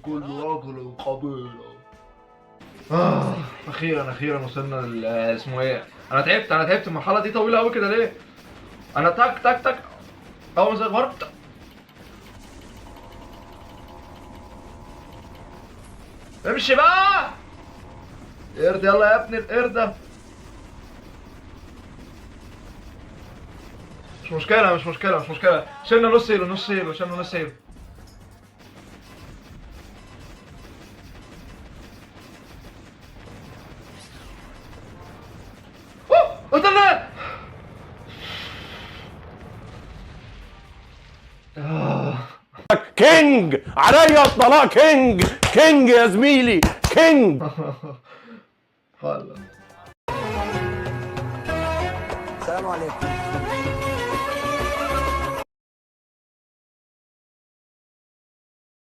كل رجل قبيلة. اخيرا وصلنا اسمه ايه. انا تعبت المرحله دي طويله قوي كده ليه. انا تك تك تك اول ما زغرت. امشي بقى قرد، يلا يا ابني القرده. مش مشكله. شلنا نص هيلو شلنا نص هيلو. قتلنا. كينج عليا الطلاق، كينج يا زميلي، كينج. هلا السلام عليكم.